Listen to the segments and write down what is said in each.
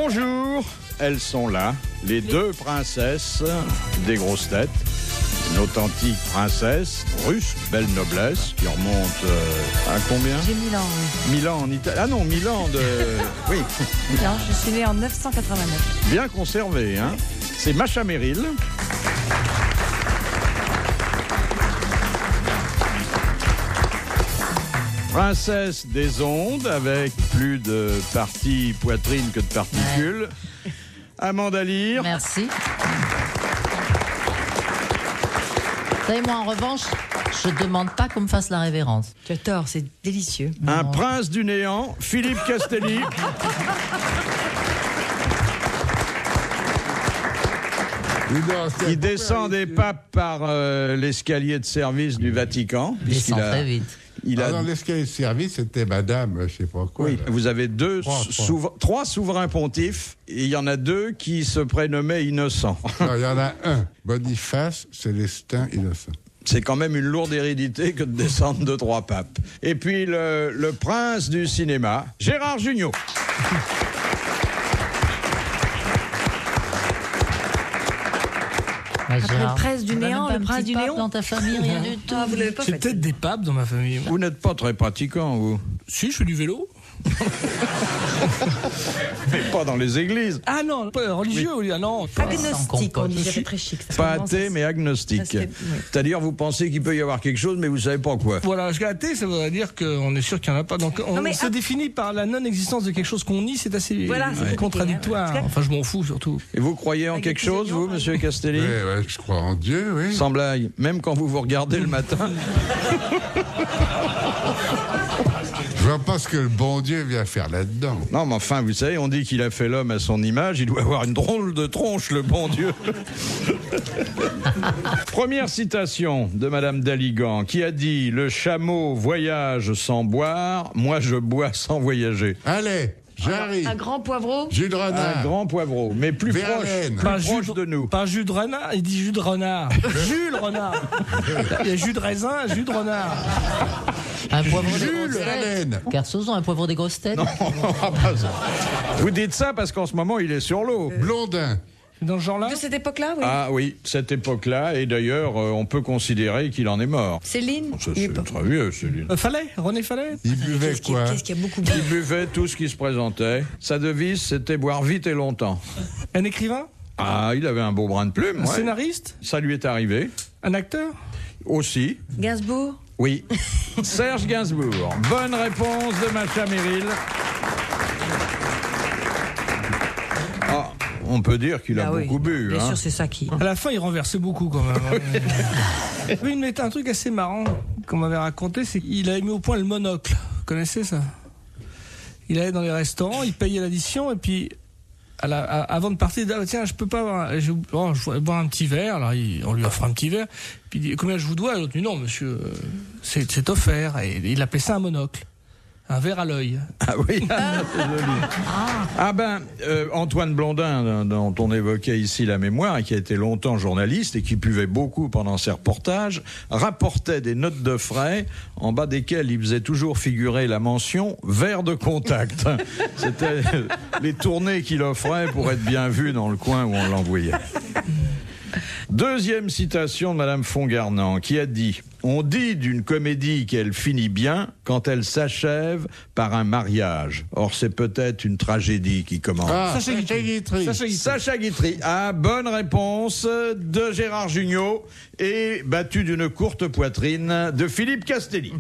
Bonjour, elles sont là, les deux princesses des grosses têtes. Une authentique princesse russe, belle noblesse, qui remonte à combien? J'ai Milan, oui. Milan en Italie. Ah non, Milan de... Oui. Non, je suis née en 989. Bien conservé, hein. C'est Macha Merrill. Princesse des ondes, avec plus de parties poitrine que de particules. Ouais. Amanda Lear. Merci. Vous savez, moi, en revanche, je ne demande pas qu'on me fasse la révérence. Tu as tort, c'est délicieux. Un prince du néant, Philippe Castelli. Il descend des papes par l'escalier de service du Vatican. Il descend très vite. Dans l'escalier de service, c'était madame, je sais pas quoi. Oui, vous avez trois souverains pontifes, et il y en a deux qui se prénommaient Innocents. Non, il y en a un, Boniface, Célestin, Innocent. C'est quand même une lourde hérédité que de descendre de trois papes. Et puis le prince du cinéma, Gérard Jugnot. Après le prince du néant, le prince du néon. Dans ta famille, rien du tout. Ah, vous l'avez pas fait. J'ai peut-être des papes dans ma famille. Vous n'êtes pas très pratiquant, vous. Si, je fais du vélo. Mais pas dans les églises. Ah non, pas religieux. Oui. Ah non. Agnostique, on dit, c'est très chic. Ça. Pas athée, mais agnostique. C'est-à-dire, vous pensez qu'il peut y avoir quelque chose, mais vous savez pas quoi. Voilà, parce qu'athée, ça voudrait dire qu'on est sûr qu'il n'y en a pas. Donc, on se définit par la non-existence de quelque chose qu'on nie, c'est assez contradictoire. Enfin, je m'en fous, surtout. Et vous croyez en quelque chose, vous, monsieur Castelli? Oui, je crois en Dieu, oui. Sans blague, même quand vous vous regardez le matin. Je vois pas ce que le bon Dieu vient faire là-dedans. Non, mais enfin, vous savez, on dit qu'il a fait l'homme à son image. Il doit avoir une drôle de tronche, le bon Dieu. Première citation de Madame Daligan, qui a dit « Le chameau voyage sans boire, moi je bois sans voyager ». Allez, j'arrive. Un grand poivreau. Jus de renard. Un grand poivreau, mais plus proche de nous. Pas jus de renard, il dit jus de renard. Jules Renard. Il y a jus de raisin, jus de renard. Un poivreau des Jules grosses Hélène. têtes. Kersozon, un poivreau des grosses têtes. Non, pas ça. Vous dites ça parce qu'en ce moment, il est sur l'eau. Blondin. Dans ce genre-là. De cette époque-là, oui. Ah oui, cette époque-là, et d'ailleurs, on peut considérer qu'il en est mort. Céline. C'est très vieux, Céline. Fallet, René Fallet. Il buvait quoi? Qu'est-ce qu'il y a beaucoup bu? Il buvait tout ce qui se présentait. Sa devise, c'était boire vite et longtemps. Un écrivain. Ah, il avait un beau brin de plume. Un ouais. scénariste. Ça lui est arrivé. Un acteur. Aussi. Gainsbourg. Oui. Serge Gainsbourg. Bonne réponse de Macha Merrill. Ah, on peut dire qu'il a beaucoup bu. Bien hein. sûr, c'est ça qui... À la fin, il renversait beaucoup quand même. Oui, il mettait un truc assez marrant qu'on m'avait raconté, c'est qu'il avait mis au point le monocle. Vous connaissez ça? Il allait dans les restaurants, il payait l'addition et puis avant de partir, il dit, tiens, je peux pas avoir, je voudrais boire un petit verre. Alors on lui offre un petit verre. Puis il dit, combien je vous dois? L'autre dit, non, monsieur, c'est offert. Et il appelait ça un monocle. Un verre à l'œil. Ah oui, c'est joli. Ah ben, Antoine Blondin, dont on évoquait ici la mémoire, et qui a été longtemps journaliste et qui buvait beaucoup pendant ses reportages, rapportait des notes de frais en bas desquelles il faisait toujours figurer la mention « verre de contact ». C'était les tournées qu'il offrait pour être bien vu dans le coin où on l'envoyait. Deuxième citation de Madame Fongarnant, qui a dit « On dit d'une comédie qu'elle finit bien quand elle s'achève par un mariage. Or, c'est peut-être une tragédie qui commence. » Sacha Guitry. Sacha Guitry. Ah, bonne réponse de Gérard Jugnot et battu d'une courte poitrine de Philippe Castelli.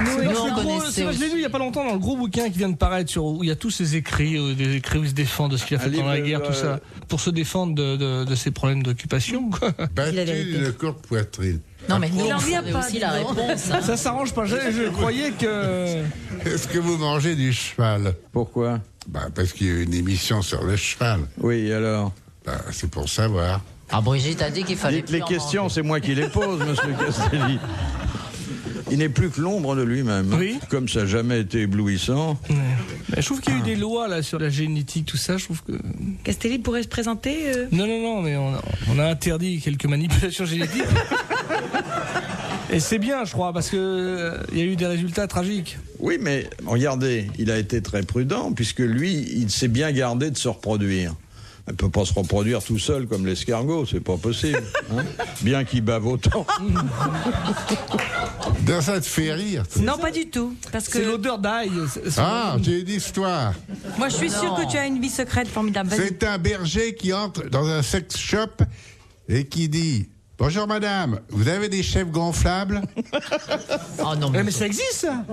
Je l'ai lu il n'y a pas longtemps dans le gros bouquin qui vient de paraître où il y a tous ces écrits, des écrits où il se défend de ce qu'il a fait pendant la guerre, tout ça, pour se défendre de ses problèmes d'occupation. Battu d'une courte poitrine. Non, mais nous, Il en on vient savait pas, aussi dis la donc. réponse. Hein. Ça s'arrange pas. Je croyais que... Est-ce que vous mangez du cheval? Pourquoi? Parce qu'il y a une émission sur le cheval. Oui, alors? C'est pour savoir. Ah, Brigitte a dit qu'il fallait Les questions, c'est moi qui les pose, monsieur Castelli. Il n'est plus que l'ombre de lui-même. Oui. Comme ça n'a jamais été éblouissant. Ouais. Je trouve qu'il y a eu des lois là sur la génétique, tout ça. Je trouve que Castelli pourrait se présenter non, mais on a interdit quelques manipulations génétiques. Et c'est bien, je crois, parce que il y a eu des résultats tragiques. Oui, mais regardez, il a été très prudent, puisque lui, il s'est bien gardé de se reproduire. Elle ne peut pas se reproduire tout seul comme l'escargot, c'est pas possible. Hein, bien qu'il bave autant. Ça te fait rire. Non, pas du tout. Parce que C'est l'odeur d'ail. Ah, j'ai une histoire. moi, je suis sûre que tu as une vie secrète formidable. Vas-y. C'est un berger qui entre dans un sex shop et qui dit « Bonjour madame, vous avez des chèvres gonflables ?» Oh non, Mais ça existe, ça.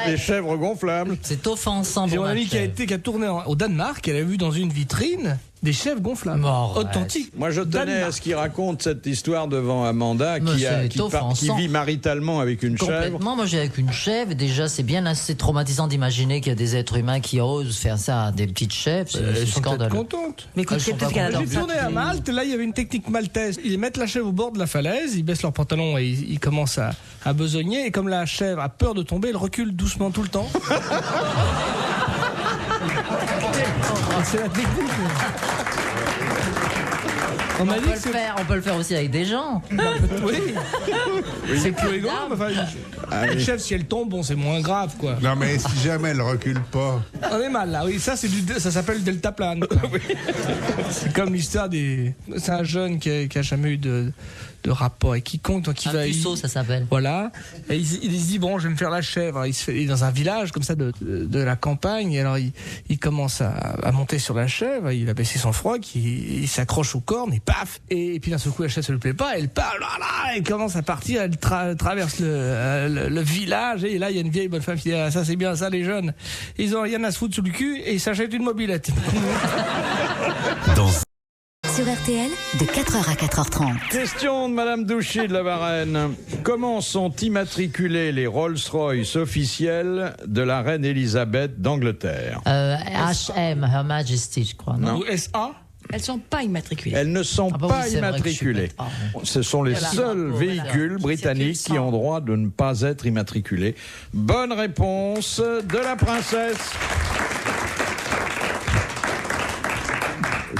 Les chèvres gonflables. c'est offensant J'ai pour mon ma ami qui a chèvre. tourné au Danemark, elle a vu dans une vitrine des chèvres gonflables. Arrête. Authentiques. Moi, je tenais à Danemark. ce qu'il raconte cette histoire devant Amanda, Mais c'est qui offensant. vit maritalement avec une chèvre. Complètement, moi j'ai avec une chèvre, déjà c'est bien assez traumatisant d'imaginer qu'il y a des êtres humains qui osent faire ça à des petites chèvres, c'est Elles sont peut-être scandaleux. contentes. Mais écoute, Elles sont peut-être pas qu'elle J'ai adore ça. tourné à Malte, là il y avait une technique maltaise. Ils mettent la chèvre au bord de la falaise, ils baissent leurs pantalons et ils commencent à besogner. Et comme la chèvre a peur de tomber, elle recule doucement tout le temps. C'est la technique. On m'a dit que c'est... On peut le faire aussi avec des gens. Oui. C'est plus rigolo. Mais enfin, une oui. chèvre, si elle tombe, bon, c'est moins grave, quoi. Non mais si jamais elle recule pas. On est mal là, oui, ça s'appelle le deltaplane. C'est comme l'histoire des. C'est un jeune qui a jamais eu de rapport avec quiconque, donc il Un va. puceau, ça s'appelle. Voilà. Et il se dit bon, je vais me faire la chèvre. Il est dans un village comme ça de la campagne. Et alors il commence à monter sur la chèvre. Il a baissé son froc. Il s'accroche aux cornes et paf. Et puis d'un seul coup la chèvre ça lui plaît pas. Elle part là, elle commence à partir. Elle traverse le village. Et là il y a une vieille bonne femme qui dit ah, ça c'est bien ça les jeunes. Ils ont rien à se foutre sous le cul et ils s'achètent une mobilette. Sur RTL, de 4h à 4h30. Question de Madame Douchy de la Varenne. Comment sont immatriculés les Rolls-Royce officiels de la reine Elisabeth d'Angleterre? HM, Her Majesty, je crois. Non. Ou SA. Elles sont pas immatriculées. Elles ne sont Ah bah pas oui, c'est vrai que je suis immatriculées. bête, pardon. Ce sont les Voilà. seuls Voilà. véhicules britanniques qui ont droit de ne pas être immatriculés. Bonne réponse de la princesse.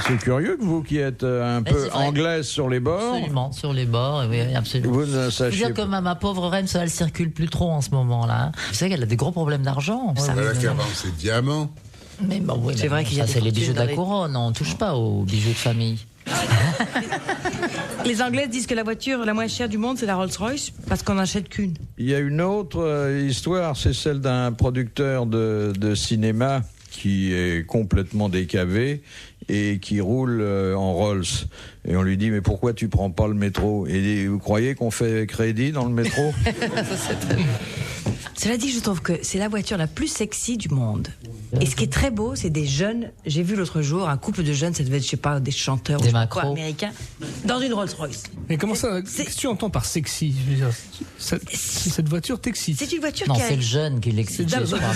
C'est curieux que vous qui êtes un peu c'est vrai. anglaise sur les bords, Absolument, sur les bords, oui, absolument. vous ne Je veux sachiez dire que ma pauvre reine, ça, elle circule plus trop en ce moment-là. Hein. Vous savez qu'elle a des gros problèmes d'argent. Ça, Voilà qu'avant c'est diamant. mais bon, oui, C'est mais vrai bon, qu'il y a ça, des c'est les fortunes bijoux de dans la les- couronne. On touche pas aux bijoux de famille. Les Anglais disent que la voiture la moins chère du monde, c'est la Rolls-Royce, parce qu'on n'achète qu'une. Il y a une autre histoire, c'est celle d'un producteur de cinéma qui est complètement décavé et qui roule en Rolls. Et on lui dit, mais pourquoi tu prends pas le métro? Et il dit, vous croyez qu'on fait crédit dans le métro? Cela dit, je trouve que c'est la voiture la plus sexy du monde. Et ce qui est très beau, c'est des jeunes. J'ai vu l'autre jour un couple de jeunes, ça devait être, je sais pas, des chanteurs Des ou je sais pas quoi, macros. américains, dans une Rolls-Royce. Mais comment ça? C'est- Qu'est-ce que tu entends par sexy? Je veux dire, cette voiture t'excite. C'est une voiture Non, qui a... c'est le jeune qui l'excite. C'est je crois.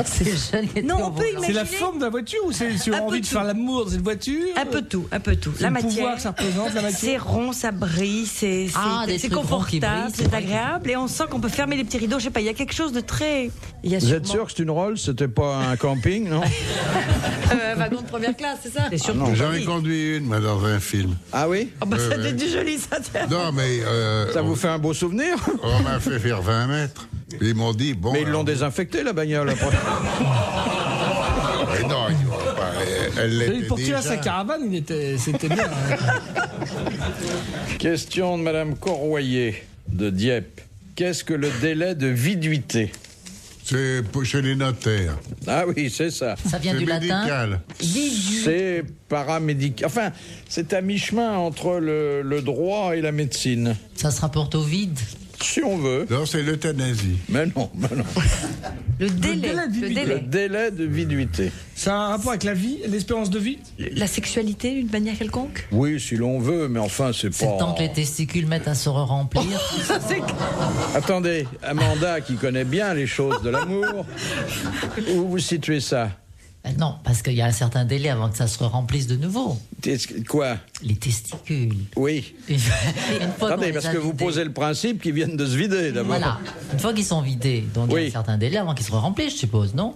C'est le jeune qui est Non, au on peut volant. C'est la Imaginez- forme de la voiture ou c'est tu as Un peu envie de tout. faire l'amour dans cette voiture? Un peu tout, un peu tout. C'est La le matière, pouvoir que ça représente, la matière. c'est rond, ça brille, c'est Des c'est trucs ronds qui confortable, brillent, c'est c'est vrai. agréable, et on sent qu'on peut fermer les petits rideaux. Je sais pas, il y a quelque chose de très. Il y a Vous êtes sûrement- sûr que c'est une Rolls? C'était pas un camping, non? Un wagon de première classe, c'est ça? C'est sûr. J'en ai conduit une, moi, dans un film. Ah oui? Oh, bah, ça Ouais, doit être du joli, ça. Non, mais Ça vous fait un beau souvenir? on m'a fait faire 20 mètres. Ils m'ont dit, bon... Mais ils l'ont alors- désinfecté, la bagnole, après. Mais non, ils vont pas. Elle Et l'était pour tirer déjà. sa caravane, c'était bien. Hein. Question de Madame Corroyer de Dieppe. Qu'est-ce que le délai de viduité? C'est chez les notaires. Ah oui, c'est ça. Ça vient C'est du latin. médical. C'est paramédical. Enfin, c'est à mi-chemin entre le droit et la médecine. Ça se rapporte au vide. Si on veut. Non, c'est l'euthanasie. Mais non, mais non. Le délai. délai du Le vide. Le délai. délai de viduité. Ça a un rapport avec la vie, l'espérance de vie? La sexualité, d'une manière quelconque? Oui, si l'on veut, mais enfin, c'est C'est pas... le temps que les testicules mettent à se remplir. Attendez, Amanda, qui connaît bien les choses de l'amour, où vous situez ça? Non, parce qu'il y a un certain délai avant que ça se remplisse de nouveau. Quoi? Les testicules. Oui. Une fois Attendez, qu'on parce les a que vous vidés. posez le principe qu'ils viennent de se vider d'abord. Voilà. Une fois qu'ils sont vidés, donc il y a Oui. un certain délai avant qu'ils se remplissent, je suppose, non?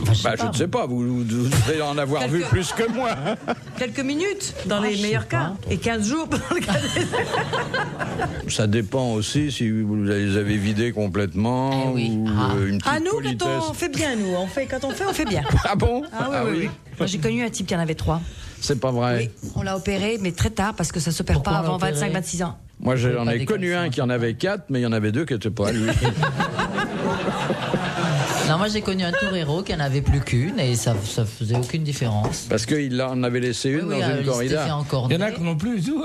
Enfin, Je ne sais pas, vous devez en avoir vu plus que moi. Quelques minutes dans Ah, les je meilleurs sais cas. pas. Et 15 jours dans le cas des... Ça dépend aussi si vous les avez vidés complètement Eh oui. ou Ah. une petite Ah, nous, politesse. quand on fait bien, nous. Quand on fait bien. Ah bon? Ah oui. Moi, j'ai connu un type qui en avait 3. C'est pas vrai. Oui, on l'a opéré, mais très tard, parce que ça s'opère Pourquoi pas on l'a avant opéré 25-26 ans. Moi, j'en Pas ai des connu calciums, un qui en avait 4, mais il y en avait 2 qui n'étaient pas lui. Non, moi j'ai connu un torero qui en avait plus qu'une et ça faisait aucune différence. Parce qu'il en avait laissé une Oui, dans une il s'était fait corrida. encorner. Il y en a qui n'ont plus du tout.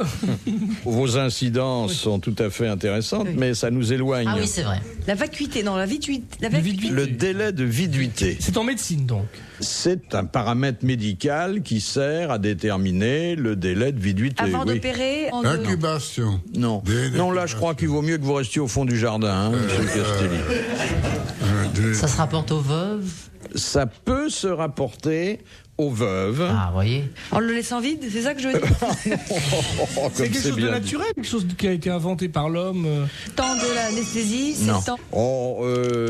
Vos incidences sont tout à fait intéressantes, mais ça nous éloigne. Ah oui, c'est vrai. La vacuité, non, la vacuité. Le délai de viduité. C'est en médecine donc. C'est un paramètre médical qui sert à déterminer le délai de viduité. Avant oui. d'opérer, Incubation. Non. Délai Non, là, je crois qu'il vaut mieux que vous restiez au fond du jardin, hein, monsieur Castelli. Ça se rapporte aux veuves. Ça peut se rapporter aux veuves. Ah, vous voyez. en le laissant vide, c'est ça que je veux dire. Oh, C'est comme quelque chose de bien dit. naturel, quelque chose qui a été inventé par l'homme. Temps de l'anesthésie, c'est Non. le temps. Oh,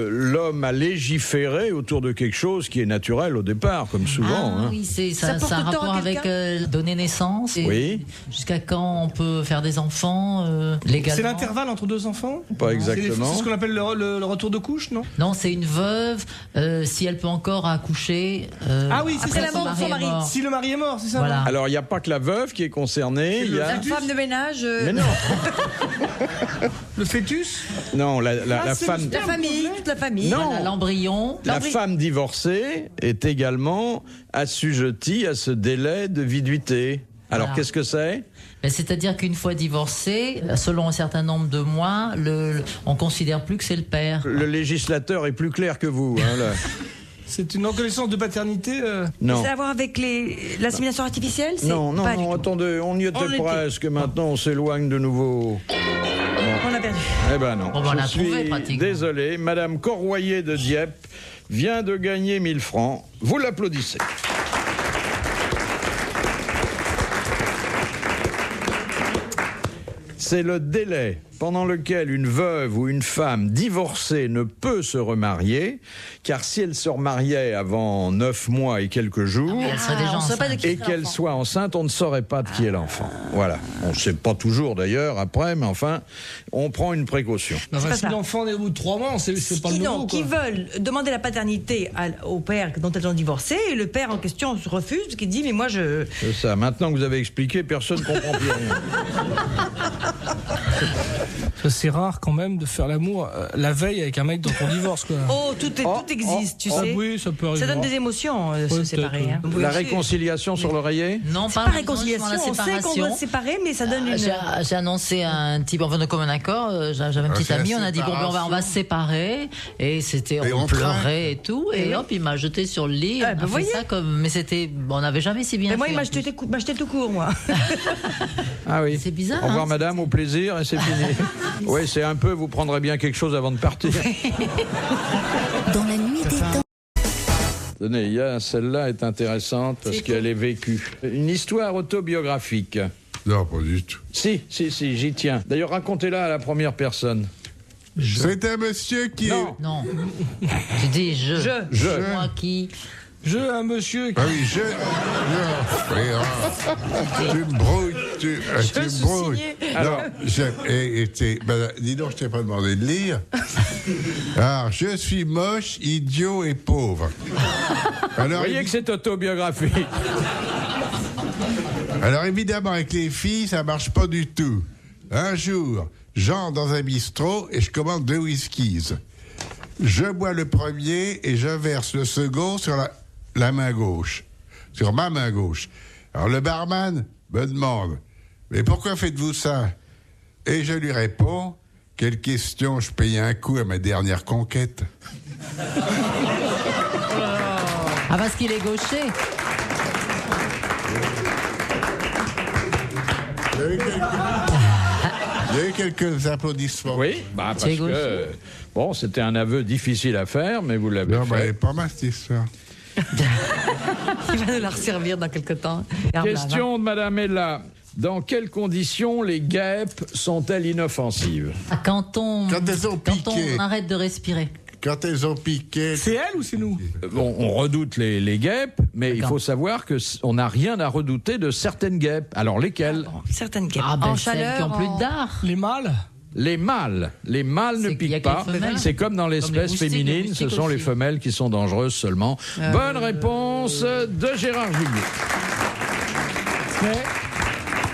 l'homme a légiféré autour de quelque chose qui est naturel au départ, comme souvent. Ah hein. oui, Ça ça porte a un temps à rapport avec quelqu'un donner naissance. Et Oui. Jusqu'à quand on peut faire des enfants légalement. C'est l'intervalle entre 2 enfants. Pas C'est exactement. ce qu'on appelle le retour de couche, non? Non, c'est une veuve si elle peut encore accoucher. Ah oui, c'est après ça. son mari est mort. Si le mari est mort, c'est ça. Voilà. Alors, il n'y a pas que la veuve qui est concernée. Il y a... La femme de ménage, Mais non, Le fœtus. non, la c'est femme. la famille, toute la famille. Non. Voilà, l'embryon. La femme divorcée est également assujettie à ce délai de viduité. Alors, Voilà. qu'est-ce que c'est? Ben, c'est-à-dire qu'une fois divorcé, selon un certain nombre de mois, on considère plus que c'est le père. Le législateur est plus clair que vous. Hein, là. C'est une reconnaissance de paternité. Non. C'est à voir avec l'insémination artificielle c'est Non, pas du non, tout. attendez, on y était On presque. Maintenant, on s'éloigne de nouveau. On a perdu. Eh ben non. Bon, ben, on Je l'a trouvé, suis pratiquement. désolé. Madame Corroyer de Dieppe vient de gagner 1000 francs. Vous l'applaudissez. C'est le délai pendant lequel une veuve ou une femme divorcée ne peut se remarier, car si elle se remariait avant 9 mois et quelques jours, Elle serait déjà on sait pas de enceinte. qui et sera qu'elle l'enfant. soit enceinte, on ne saurait pas de qui est l'enfant. Voilà. On ne sait pas toujours d'ailleurs après, mais enfin, on prend une précaution. Enfin, pas si ça. l'enfant est au bout de 3 mois, c'est pas le Qui, nouveau. non, qui Quoi. veulent demander la paternité au père dont elles ont divorcé, et le père en question se refuse, parce qu'il dit, mais moi je... C'est ça. Maintenant que vous avez expliqué, personne ne comprend plus rien. C'est rare quand même de faire l'amour la veille avec un mec dont on divorce. Quoi. Oh, tout existe, tu sais. Oui, ça peut arriver. Ça donne des émotions, se peut-être, séparer. oui. hein. La réconciliation sur l'oreiller? Non, Pas réconciliation, on sait qu'on doit se séparer, mais ça donne une... J'ai annoncé à un type, enfin de commun accord, j'avais un petit c'est la ami, on a dit bon, ben, on va séparation. se séparer, et c'était, Et on on pleurait et tout, et hop, il m'a jeté sur le lit, Ah, on bah, a fait voyez. ça comme, mais c'était, bon, on n'avait jamais si bien Mais moi, fait. il m'a en plus. jeté tout court, moi. Ah oui. C'est bizarre, Au revoir hein, madame, au plaisir, et c'est fini. Oui, c'est un peu, vous prendrez bien quelque chose avant de partir. Dans la nuit des temps. Tenez, celle-là est intéressante parce qu'elle est vécue. Une histoire autobiographique. Non, pas du tout. Si, j'y tiens. D'ailleurs, racontez-la à la première personne. C'est un monsieur qui Non. Non. Tu dis je. Moi qui. Un monsieur. Ah oui, tu me brouilles, tu me brouilles. Alors, dis donc, je t'ai pas demandé de lire. Alors, je suis moche, idiot et pauvre. vous Alors, voyez que c'est autobiographique. alors, évidemment, avec les filles, ça marche pas du tout. Un jour, j'entre dans un bistrot et je commande 2 whiskies. Je bois le premier et je verse le second sur la main gauche, sur ma main gauche. Alors le barman me demande « Mais pourquoi faites-vous ça ?» Et je lui réponds « Quelle question, je payais un coup à ma dernière conquête. Ah, parce qu'il est gaucher. » Il y a eu quelques applaudissements. Oui, parce C'est que, bon, c'était un aveu difficile à faire, mais vous l'avez Non, mais elle fait. est pas mal cette histoire. Il va nous la resservir dans quelque temps. Question de Madame Ella. Dans quelles conditions les guêpes sont-elles inoffensives? Quand on arrête de respirer. Quand elles ont piqué. C'est elle ou c'est nous? Bon, on redoute les guêpes, mais il faut savoir qu'on n'a rien à redouter de certaines guêpes. Alors lesquelles? Certaines guêpes. En chaleur, celles qui ont plus de dard. Les mâles? Les mâles ne C'est qu'il y a piquent que les pas. femelles. C'est comme dans l'espèce moustiques, féminine, les ce moustiques sont les aussi. femelles qui sont dangereuses seulement. Bonne réponse de Gérard Jugnot. Mais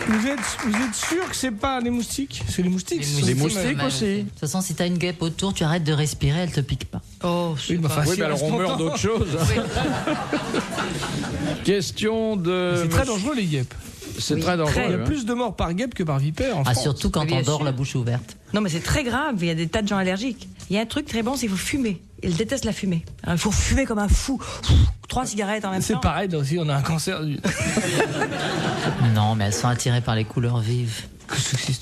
vous êtes sûr que c'est pas les moustiques? C'est les moustiques. Les moustiques femelles. aussi. De toute façon, si t'as une guêpe autour, tu arrêtes de respirer, elle te pique pas. Oh, je sais Oui, bah, pas. enfin, Oui, si mais alors elle on reste meurt longtemps. d'autre chose. Question de... C'est très dangereux les guêpes. C'est très dangereux. Il y a hein. plus de morts par guêpe que par vipère en France. Surtout quand Bien on dort sûr. la bouche ouverte. Non, mais c'est très grave. Il y a des tas de gens allergiques. Il y a un truc très bon, c'est qu'il faut fumer. Ils détestent la fumée. Alors, il faut fumer comme un fou. 3 cigarettes en même temps. C'est pareil, là aussi, on a un cancer du. Non, mais elles sont attirées par les couleurs vives.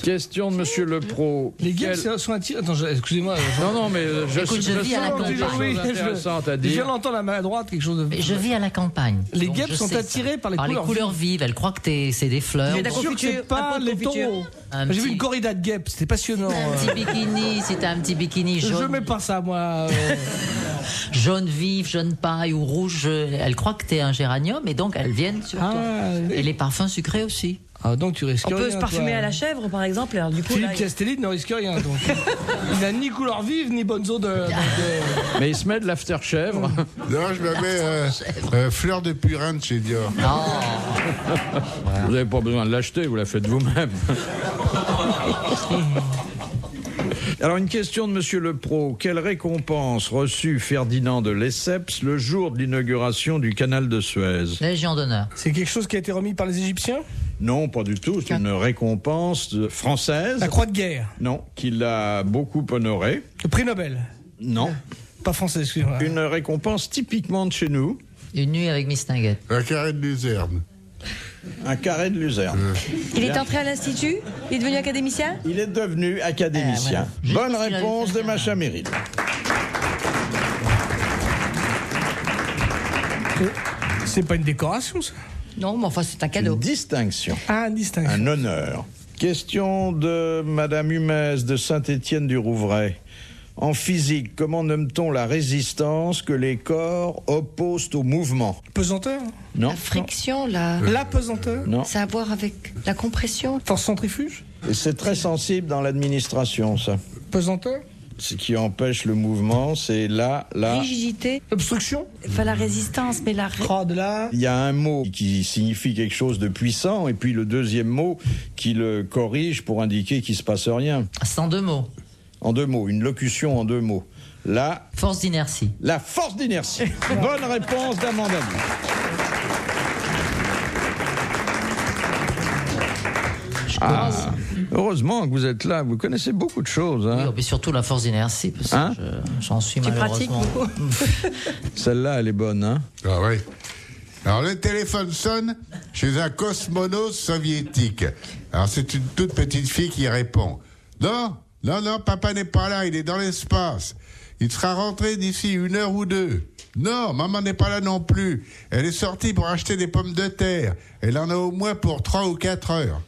Question de Monsieur Lepro. Les guêpes Quel- sont attirées. Attends, excusez-moi. Non, mais Écoute, je vis à la sens campagne. des choses Oui, intéressantes à je dire. viens d'entendre à ma droite quelque chose de. Mais je vis à la campagne. Les donc guêpes je sont sais ça. attirées par les couleurs vives. Elles croient que c'est des fleurs. Mais Je suis sûr que c'est confiture, un pas pot de les confiture. taureaux. Un J'ai vu petit- une corrida de guêpes, c'était passionnant. Un petit bikini, si t'as un petit bikini Je jaune, mets pas ça, moi. jaune vif, jaune paille ou rouge, elles croient que t'es un géranium et donc elles viennent sur toi. Et les parfums sucrés aussi. Ah, donc tu risques On rien. peut se parfumer toi. à la chèvre, par exemple. Alors, du coup, Philippe là, Castelli ne risque rien, donc. Il n'a ni couleur vive, ni bonnes odeurs. Mais il se met de l'after-chèvre. Non, je me mets fleur de purin de chez Dior. Vous n'avez pas besoin de l'acheter, vous la faites vous-même. Alors, une question de Monsieur Lepro. Quelle récompense reçut Ferdinand de Lesseps le jour de l'inauguration du canal de Suez? Légion d'honneur. C'est quelque chose qui a été remis par les Égyptiens? Non, pas du tout. C'est une récompense française. La croix de guerre. Non, qui l'a beaucoup honoré. Le prix Nobel. Non. Pas français, excusez-moi. Une récompense typiquement de chez nous. Une nuit avec Miss Tinguette. Un carré de luzerne. Un carré de luzerne. il est entré à l'Institut. Il est devenu académicien. Il est devenu académicien. Juste Bonne parce qu'il a réponse eu de ça. Macha Meryl. C'est pas une décoration, ça? Non, mais enfin, c'est un Une cadeau. distinction. Ah, une distinction. Un honneur. Question de Madame Humez de Saint-Étienne-du-Rouvray. En physique, comment nomme-t-on la résistance que les corps opposent au mouvement? Pesanteur? Non. La friction, là. La pesanteur? Non. Ça a à voir avec la compression. Force centrifuge? Et c'est très sensible dans l'administration, ça. Pesanteur? Ce qui empêche le mouvement, c'est là. Rigidité. Obstruction? Enfin, la résistance, mais la. Ah, de là. Il y a un mot qui signifie quelque chose de puissant, et puis le deuxième mot qui le corrige pour indiquer qu'il ne se passe rien. Sans deux mots. En deux mots, une locution en deux mots. Là, Force d'inertie. la force d'inertie. Bonne réponse d'Amanda. Heureusement que vous êtes là, vous connaissez beaucoup de choses. Hein. Oui, mais surtout la force d'inertie, parce que Hein j'en suis Tu pratiques malheureusement. beaucoup. Celle-là, elle est bonne. Hein. Ah oui. Alors le téléphone sonne chez un cosmonaute soviétique. Alors c'est une toute petite fille qui répond. Non, papa n'est pas là, il est dans l'espace. Il sera rentré d'ici 1 heure ou 2. Non, maman n'est pas là non plus. Elle est sortie pour acheter des pommes de terre. Elle en a au moins pour 3 ou 4 heures.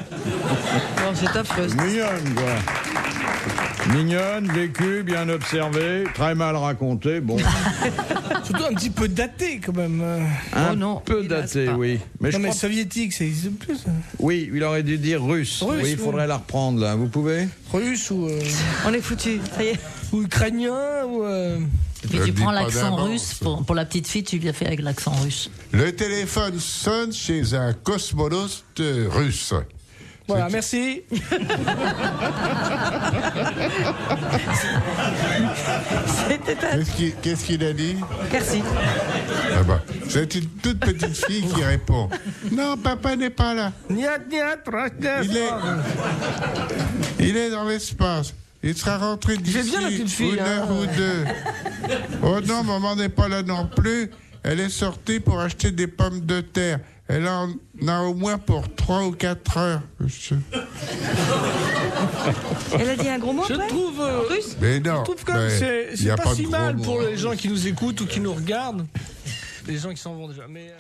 Non, c'est affreux. Mignonne, quoi. Mignonne, vécue, bien observée, très mal racontée. Bon, Surtout un petit peu daté, quand même. un non, peu hélas daté, pas. oui. Mais je Non, mais crois- soviétique, ça existe plus. ça. Oui, il aurait dû dire russe. Russe, Oui, il faudrait oui. la reprendre, là. Vous pouvez? Russe ou On est foutu. Ça y est. ukrainien ou. Et puis Je tu le dis prends pas l'accent d'avance. russe, pour la petite fille, tu l'as fait avec l'accent russe. Le téléphone sonne chez un cosmonaute russe. Voilà, merci. C'était un. Qu'est-ce qu'il a dit? Merci. Ah bah, c'est une toute petite fille qui répond. Non, papa n'est pas là. Niat, niat, rachnet. Il est dans l'espace. Il sera rentré d'ici fait bien, la petite fille, 1 heure hein. ou 2. Oh non, maman n'est pas là non plus. Elle est sortie pour acheter des pommes de terre. Elle en a au moins pour 3 ou 4 heures. Elle a dit un gros mot Je après trouve. Russe. Mais non. Je trouve que mais c'est y a pas pas si de mal gros pour mots. les gens qui nous écoutent ou qui nous regardent. Les gens qui s'en vont déjà. Mais